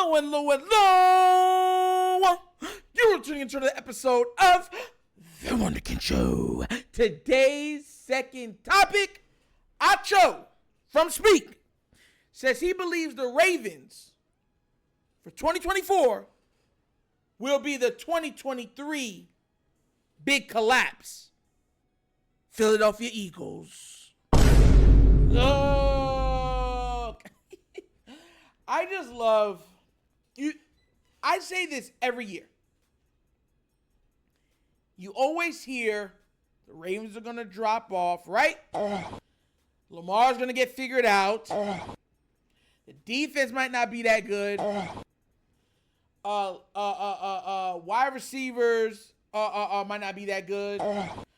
Hello. You're tuning into the episode of TheWunderkindShow. Today's second topic, Acho from Speak says he believes the Ravens for 2024 will be the 2023 big collapse. Philadelphia Eagles. Look. I just love you. I say this every year. You always hear the Ravens are going to drop off, right? Lamar's going to get figured out. The defense might not be that good. Wide receivers might not be that good,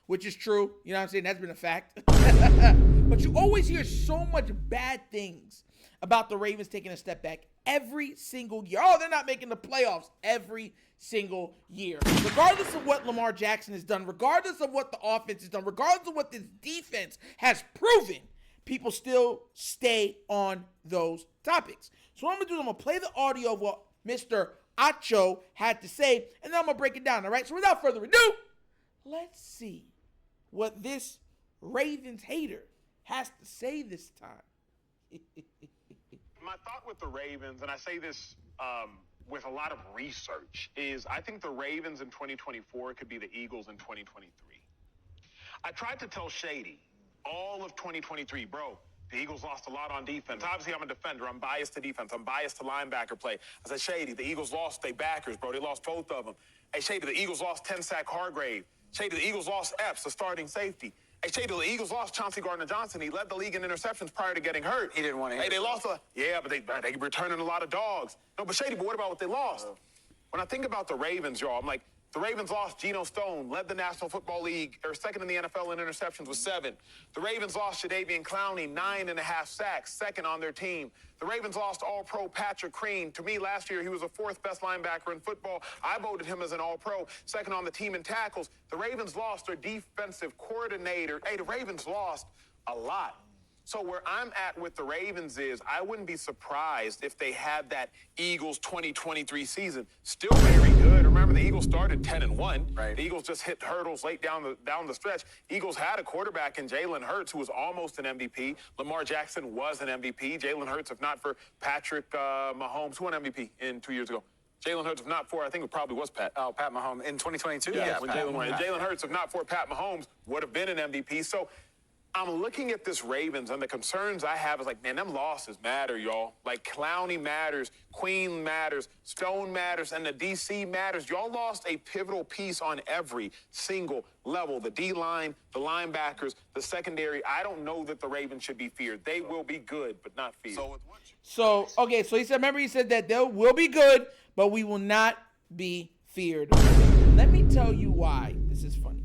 which is true. You know what I'm saying? That's been a fact. But you always hear so much bad things about the Ravens taking a step back every single year. Oh, they're not making the playoffs every single year. Regardless of what Lamar Jackson has done, regardless of what the offense has done, regardless of what this defense has proven, people still stay on those topics. So what I'm going to do is I'm going to play the audio of what Mr. Acho had to say, and then I'm going to break it down, all right? So without further ado, let's see what this Ravens hater has to say this time. My thought with the Ravens, and I say this with a lot of research, is I think the Ravens in 2024 could be the Eagles in 2023. I tried to tell Shady all of 2023, bro, the Eagles lost a lot on defense. Obviously, I'm a defender. I'm biased to defense. I'm biased to linebacker play. I said, Shady, the Eagles lost their backers, bro. They lost both of them. Hey, Shady, the Eagles lost 10-sack Hargrave. Shady, the Eagles lost Epps, the starting safety. Hey, Shady, the Eagles lost Chauncey Gardner-Johnson. He led the league in interceptions prior to getting hurt. He didn't want to. Hey, they lost but they returning a lot of dogs. No, but Shady, but what about what they lost? When I think about the Ravens, y'all, I'm like, the Ravens lost Geno Stone, led the National Football League, or second in the NFL in interceptions with 7. The Ravens lost Jadeveon Clowney, 9.5 sacks, second on their team. The Ravens lost All-Pro Patrick Crean. To me, last year, he was the 4th best linebacker in football. I voted him as an All-Pro, second on the team in tackles. The Ravens lost their defensive coordinator. Hey, the Ravens lost a lot. So where I'm at with the Ravens is I wouldn't be surprised if they had that Eagles 2023 season. Still very good. Remember, the Eagles started 10-1. Right. The Eagles just hit hurdles late down the stretch. Eagles had a quarterback in Jalen Hurts who was almost an MVP. Lamar Jackson was an MVP. Jalen Hurts, if not for Patrick Mahomes, who won MVP 2 years ago? Jalen Hurts, if not for, I think it probably was Pat. Oh, Pat Mahomes in 2022? Yeah, when Jalen won. Jalen Hurts, if not for Pat Mahomes, would have been an MVP. So I'm looking at this Ravens, and the concerns I have is like, man, them losses matter, y'all. Like, Clowney matters, Queen matters, Stone matters, and the DC matters. Y'all lost a pivotal piece on every single level. The D-line, the linebackers, the secondary. I don't know that the Ravens should be feared. They will be good, but not feared. So he said, remember he said that they will be good, but we will not be feared. Let me tell you why this is funny.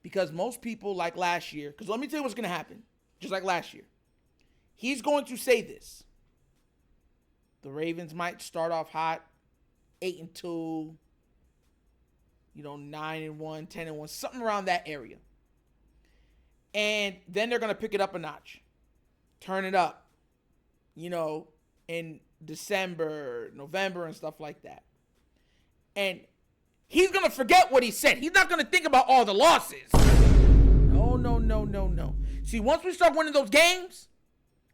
Because most people, like last year, because let me tell you what's going to happen, just like last year. He's going to say this. The Ravens might start off hot, 8-2, 9-1, 10-1, something around that area. And then they're going to pick it up a notch, turn it up, in December, November, and stuff like that. And he's going to forget what he said. He's not going to think about all the losses. No. See, once we start winning those games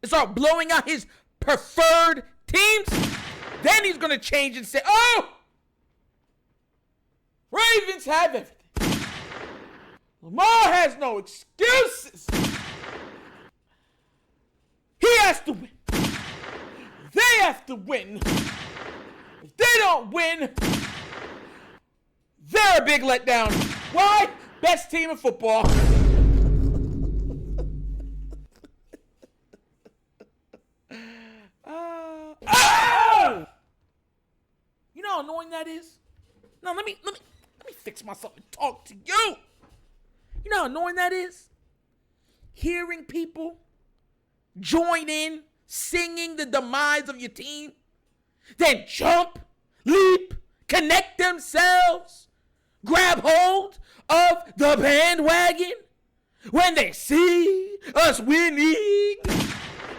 and start blowing out his preferred teams, then he's going to change and say, oh, Ravens have everything. Lamar has no excuses. He has to win. They have to win. If they don't win, they're a big letdown. Why? Best team in football. You know how annoying that is? No, let me fix myself and talk to you. You know how annoying that is? Hearing people join in singing the demise of your team, then jump, leap, connect themselves, grab hold of the bandwagon when they see us winning.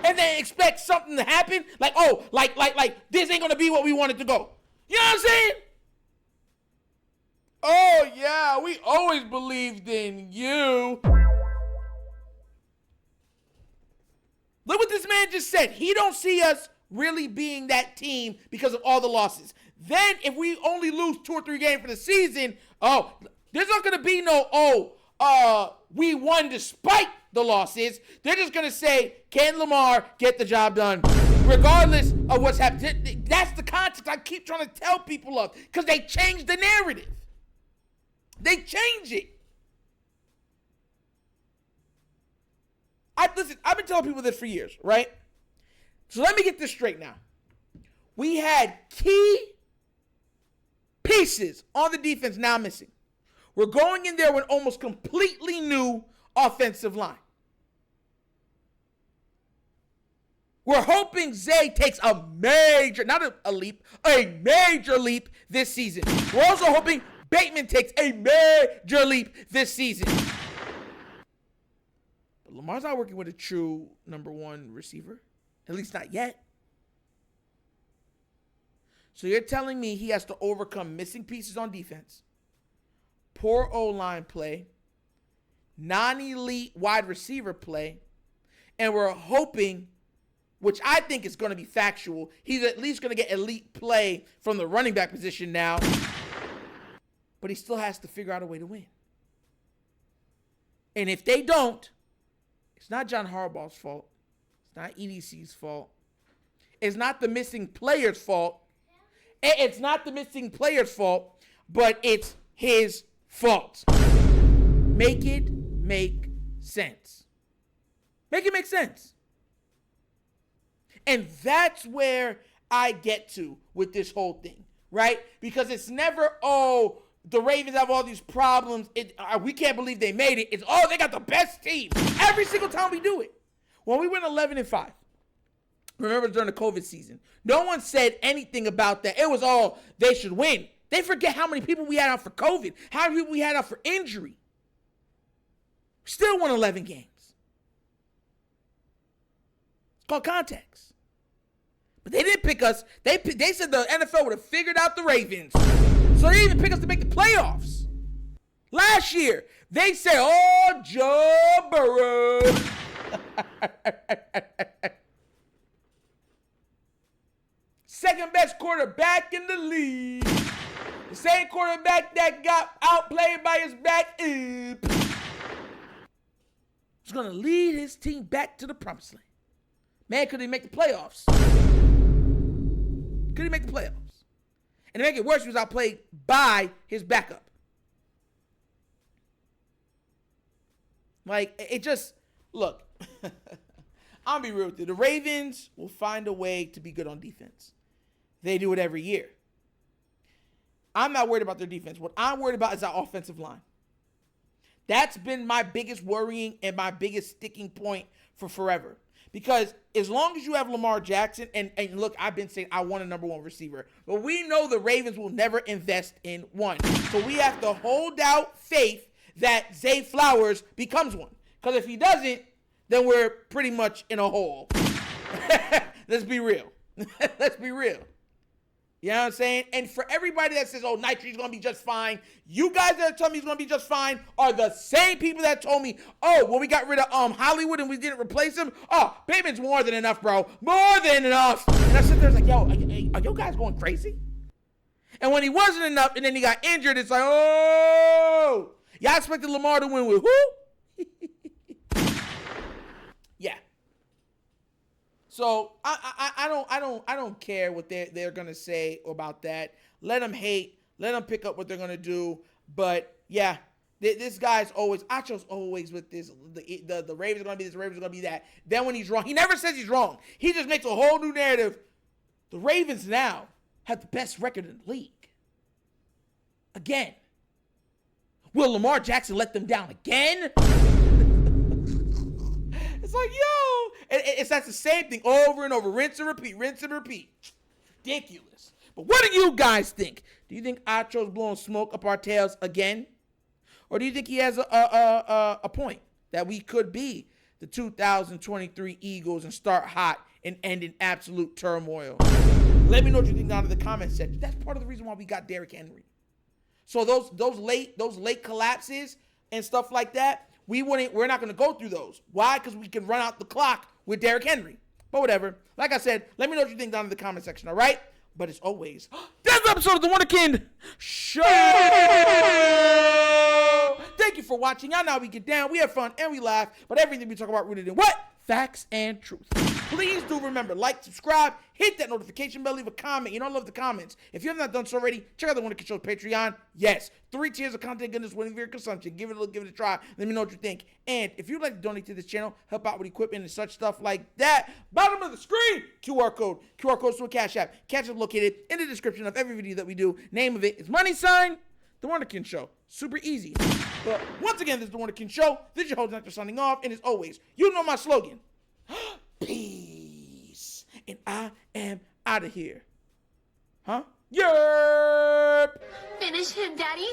and then expect something to happen, like this ain't gonna be what we want it to go. You know what I'm saying? Oh yeah, we always believed in you. Look what this man just said. He don't see us really being that team because of all the losses. Then if we only lose 2 or 3 games for the season, there's not going to be no, we won despite the losses. They're just going to say, can Lamar get the job done? Regardless of what's happening. That's the context I keep trying to tell people of, because they change the narrative. They change it. Listen, I've been telling people this for years, right? So let me get this straight now. We had key pieces on the defense now missing. We're going in there with almost completely new offensive line. We're hoping Zay takes a major, not a leap, a major leap this season. We're also hoping Bateman takes a major leap this season. But Lamar's not working with a true number 1 receiver. At least not yet. So you're telling me he has to overcome missing pieces on defense, poor O-line play, non-elite wide receiver play, and we're hoping, which I think is going to be factual, he's at least going to get elite play from the running back position now, but he still has to figure out a way to win. And if they don't, it's not John Harbaugh's fault. It's not EDC's fault. It's not the missing player's fault. It's not the missing player's fault, but it's his fault. Make it make sense. Make it make sense. And that's where I get to with this whole thing, right? Because it's never, the Ravens have all these problems. We can't believe they made it. It's, they got the best team. Every single time we do it. When we went 11-5, remember during the COVID season, no one said anything about that. It was all they should win. They forget how many people we had out for COVID, how many people we had out for injury. Still won 11 games. It's called context. But they didn't pick us. They said the NFL would have figured out the Ravens. So they didn't even pick us to make the playoffs. Last year, they said, Joe Burrow. Second best quarterback in the league. The same quarterback that got outplayed by his backup. He's going to lead his team back to the promised land. Man, could he make the playoffs? Could he make the playoffs? And to make it worse, he was outplayed by his backup. Like, it just, look, I'll be real with you. The Ravens will find a way to be good on defense. They do it every year. I'm not worried about their defense. What I'm worried about is our offensive line. That's been my biggest worrying and my biggest sticking point for forever. Because as long as you have Lamar Jackson, and look, I've been saying I want a number 1 receiver, but we know the Ravens will never invest in one. So we have to hold out faith that Zay Flowers becomes one. Because if he doesn't, then we're pretty much in a hole. Let's be real. Let's be real. You know what I'm saying? And for everybody that says, Nitre's going to be just fine, you guys that are telling me he's going to be just fine are the same people that told me, when we got rid of Hollywood and we didn't replace him, Bateman's more than enough, bro. More than enough. And I sit there like, are you guys going crazy? And when he wasn't enough and then he got injured, it's like, y'all expected Lamar to win with who? Yeah. So I don't care what they're gonna say about that. Let them hate. Let them pick up what they're gonna do. But yeah, this guy's always, Acho's always with this. The Ravens are gonna be this. The Ravens are gonna be that. Then when he's wrong, he never says he's wrong. He just makes a whole new narrative. The Ravens now have the best record in the league. Again, will Lamar Jackson let them down again? It's like, that's the same thing over and over. Rinse and repeat, rinse and repeat. Ridiculous. But what do you guys think? Do you think Acho's blowing smoke up our tails again? Or do you think he has a point that we could be the 2023 Eagles and start hot and end in absolute turmoil? Let me know what you think down in the comment section. That's part of the reason why we got Derrick Henry. So those late collapses and stuff like that, we're not going to go through those. Why? Because we can run out the clock with Derrick Henry. But whatever. Like I said, let me know what you think down in the comment section, all right? But as always, this episode of The Wunderkind Show. Thank you for watching. Y'all know we get down, we have fun, and we laugh. But everything we talk about rooted in what? Facts and truth. Please do remember, like, subscribe, hit that notification bell, leave a comment. You know I love the comments. If you have not done so already, check out the Wunderkind Show's Patreon. Yes, 3 tiers of content goodness waiting for your consumption. Give it a look, give it a try. Let me know what you think. And if you'd like to donate to this channel, help out with equipment and such stuff like that, bottom of the screen, QR code. QR code's to a Cash App. Cash App located in the description of every video that we do. Name of it is $, The Wunderkind Show. Super easy. But once again, this is The Wunderkind Show. This is your host, Nectar, signing off. And as always, you know my slogan. Peace. And I am out of here. Huh? Yerp. Finish him, Daddy.